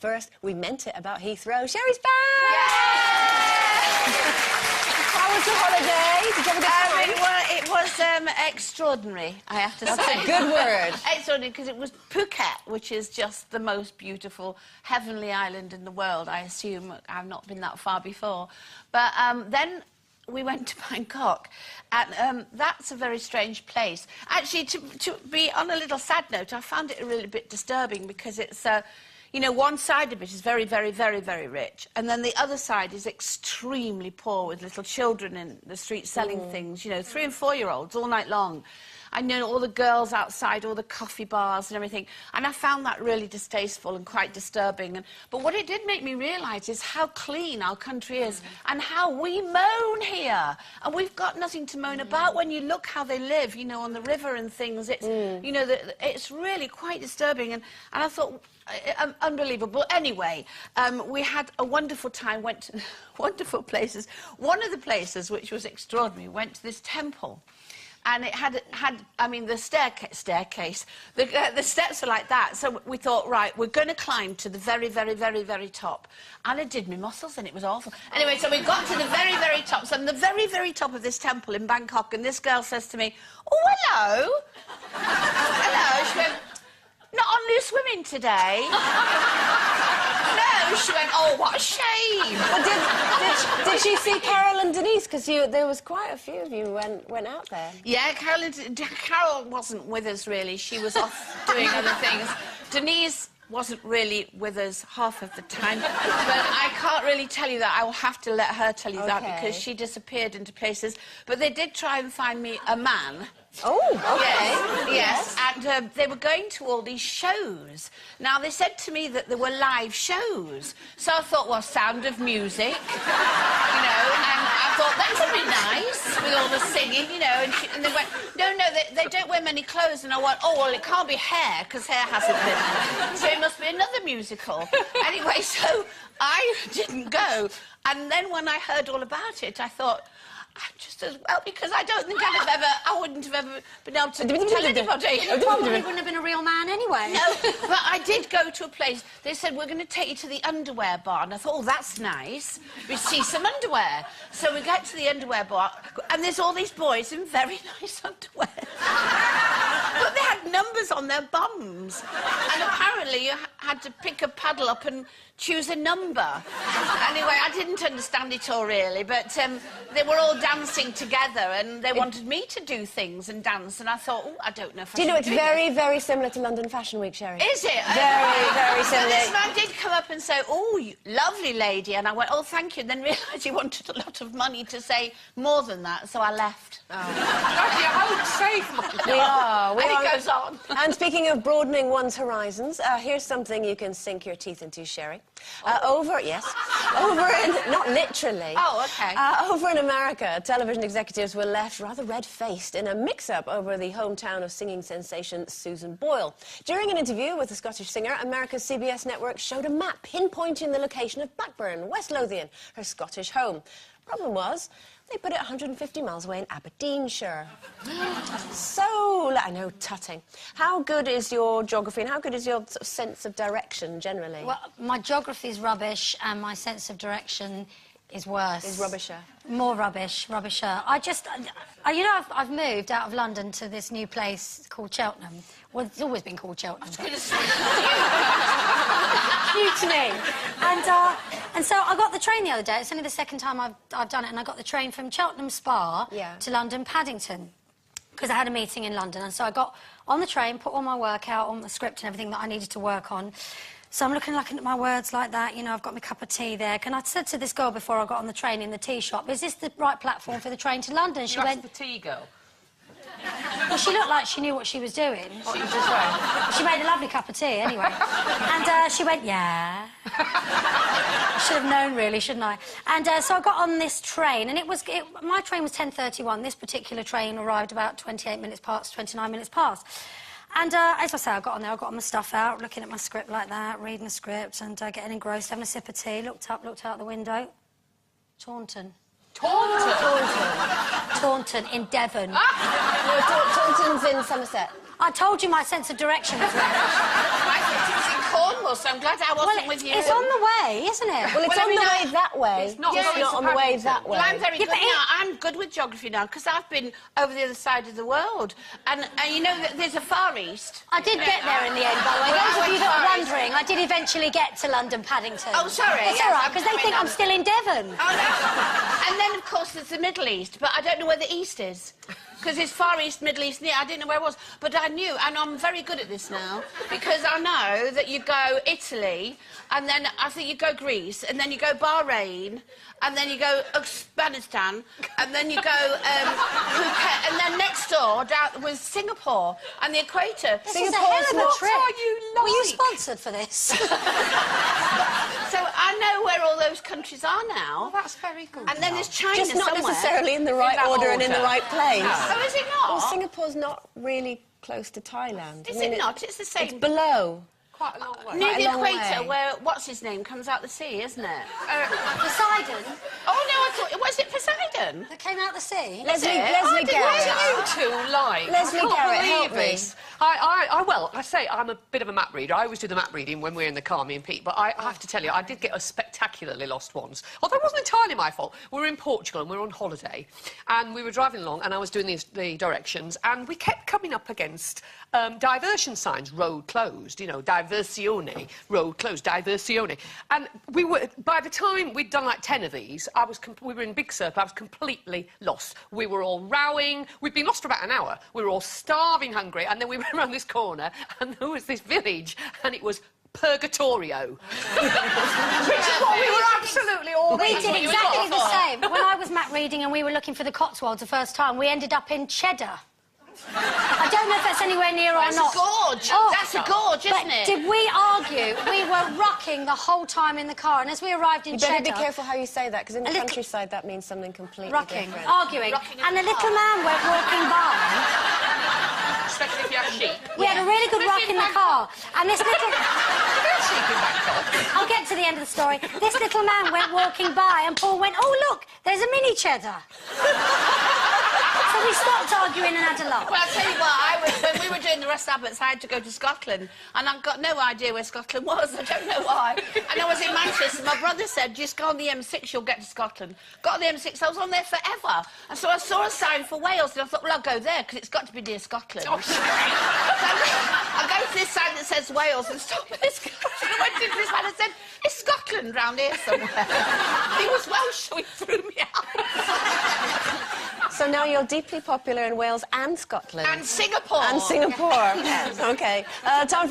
first, we meant it about Heathrow. Sherrie's back! Yeah! How was your holiday? Did you have a good time? It was extraordinary, I have to say. That's a good word. Extraordinary, because it was Phuket, which is just the most beautiful, heavenly island in the world, I assume. I've not been that far before. But then we went to Bangkok, and that's a very strange place. Actually, to be on a little sad note, I found it a really bit disturbing, because it's... you know, one side of it is very, very, very, very rich, and then the other side is extremely poor, with little children in the street selling things, you know, 3- and 4-year-olds all night long. I know all the girls outside, all the coffee bars and everything, and I found that really distasteful and quite disturbing. But what it did make me realise is how clean our country is and how we moan here. And we've got nothing to moan about. When you look how they live, you know, on the river and things, it's, you know, it's really quite disturbing. And I thought... unbelievable. Anyway, we had a wonderful time, went to wonderful places. One of the places, which was extraordinary, went to this temple. And it had I mean, the staircase, the steps were like that. So we thought, right, we're going to climb to the very, very, very, very top. And it did me muscles, and it was awful. Anyway, so we got to the very, very top. So I'm the very, very top of this temple in Bangkok, and this girl says to me, "Oh, hello." Hello. She went, "Not on loose women today." No, she went, "Oh, what a shame." Well, did she see Carol and Denise? Because there was quite a few of you went out there. Yeah, Carol wasn't with us, really. She was off doing other things. Denise wasn't really with us half of the time. But I can't really tell you that. I will have to let her tell you that, because she disappeared into places. But they did try and find me a man. Oh, okay. Yes. And they were going to all these shows. Now, they said to me that there were live shows. So I thought, well, Sound of Music, you know, and I thought, that would be nice, with all the singing, you know, and they went, no, they don't wear many clothes. And I went, oh, well, it can't be Hair, because Hair hasn't been. So it must be another musical. Anyway, so I didn't go. And then when I heard all about it, I thought, I'm just as well, because I don't think I wouldn't have ever been able to tell anybody. Probably wouldn't have been a real man anyway. No, but I did go to a place. They said, we're going to take you to the underwear bar. And I thought, oh, that's nice. We see some underwear. So we get to the underwear bar, and there's all these boys in very nice underwear. But they had numbers on their bums. And apparently you had to pick a paddle up and choose a number. Anyway, I didn't understand it all, really, but they were all dancing together, and they wanted me to do things and dance, and I thought, oh, I don't know if I should do you know, it's very, very similar to London Fashion Week, Sherrie. Is it? Very, very similar. So this man did come up and say, oh, you lovely lady, and I went, oh, thank you, and then realised he wanted a lot of money to say more than that, so I left. Oh. Actually, I would save money. We are. And it goes on. And speaking of broadening one's horizons, here's something you can sink your teeth into, Sherrie. Over in... not literally. Oh, OK. Over in America, television executives were left rather red-faced in a mix-up over the hometown of singing sensation Susan Boyle. During an interview with the Scottish singer, America's CBS network showed a map pinpointing the location of Blackburn, West Lothian, her Scottish home. Problem was, they put it 150 miles away in Aberdeenshire. So, I know, tutting. How good is your geography, and how good is your sort of sense of direction, generally? Well, my geography's rubbish, and my sense of direction is worse. Is rubbisher. More rubbish, rubbisher. You know, I've moved out of London to this new place called Cheltenham. Well, it's always been called Cheltenham. New to me. And so I got the train the other day. It's only the second time I've done it, and I got the train from Cheltenham Spa to London Paddington, because I had a meeting in London. And so I got on the train, put all my work out, on the script and everything that I needed to work on. So I'm looking at my words like that, you know, I've got my cup of tea there. And I said to this girl before I got on the train in the tea shop, is this the right platform for the train to London? She went... the tea girl? Well, she looked like she knew what she was doing. She made a lovely cup of tea, anyway. And she went, yeah. Should have known, really, shouldn't I? And so I got on this train, and my train was 10:31. This particular train arrived about 28 minutes past, 29 minutes past. And as I say, I got on there, I got my stuff out, looking at my script like that, reading the script, and getting engrossed, having a sip of tea, looked out the window. Taunton. Taunton? Taunton, in Devon. No, Taunton's in Somerset. I told you my sense of direction was rubbish. I think it's in Cornwall, so I'm glad I wasn't with you. It's on the way, isn't it? Well, it's on the way that way. It's not, not on the way that way. Well, I'm very good now. I'm good with geography now because I've been over the other side of the world. And you know that there's a Far East. I did get there in the end, by the way. Those of you that are wondering, I did eventually get to London Paddington. Oh, sorry. It's all right, because they think I'm still in Devon. Oh, no. And then, of course, there's the Middle East, but I don't know where the East is. Because it's Far East, Middle East, I didn't know where it was. But I knew, and I'm very good at this now, because I know that you go Italy, and then I think you go Greece, and then you go Bahrain, and then you go Afghanistan, and then you go Phuket, and then next door down was Singapore and the equator. This is a hell of a trip. What are you like? Were you sponsored for this? So I know where all those countries are now. Oh, that's very good. And then there's China Just not somewhere. necessarily in the right that order and in the order. right place. Oh, is it not? Well, Singapore's not really close to Thailand. Is it not? It's the same. It's below. Quite a long way. Near Quite the a long equator, way. where what's his name comes out the sea, isn't it? Poseidon, Oh no, I thought was it Poseidon? that came out the sea. Leslie it? Garrett. What are you two like? Leslie I can't Garrett, believe help me. this. Well, I say I'm a bit of a map reader. I always do the map reading when we're in the car, me and Pete. But I have to tell you, I did get spectacularly lost once. Although it wasn't entirely my fault. We were in Portugal and we were on holiday. And we were driving along and I was doing the directions. And we kept coming up against diversion signs, road closed, you know, diversione, road closed, diversione. And we were, by the time we'd done like 10 of these, we were in Big Sur, I was completely lost. We were all rowing. We'd been lost for about an hour. We were all starving hungry. And then we went around this corner and there was this village and it was Purgatorio. Which is what we were absolutely all We reading. did exactly the same. When I was map reading and we were looking for the Cotswolds the first time, we ended up in Cheddar. I don't know if that's anywhere near or That's not. a gorge. Oh, That's a gorge, but isn't it? did we argue? We were rocking the whole time in the car, and as we arrived in You better Cheddar... be careful how you say that, because in the little- countryside that means something completely Rocking, different. arguing, Rocking in and a the little car. man went walking by. Especially if you have sheep. We had a really good rock in the car, and this little... Sheep in Bangkok. I'll get to the end of the story. This little man went walking by, and Paul went, "Oh, look, there's a mini Cheddar." So we stopped arguing and had a laugh. Well, I'll tell you what, when we were doing the Russ Abbots, I had to go to Scotland, and I've got no idea where Scotland was. I don't know why. And I was in Manchester. My brother said, just go on the M6, you'll get to Scotland. Got on the M6, I was on there forever. And so I saw a sign for Wales, and I thought, well, I'll go there, because it's got to be near Scotland. Oh, So I go to this sign that says Wales, and stop at this guy. And I went to this man and said, it's Scotland round here somewhere. He was Welsh, so he threw me out. So now you're deeply popular in Wales and Scotland. And Singapore. And Singapore. OK. Time for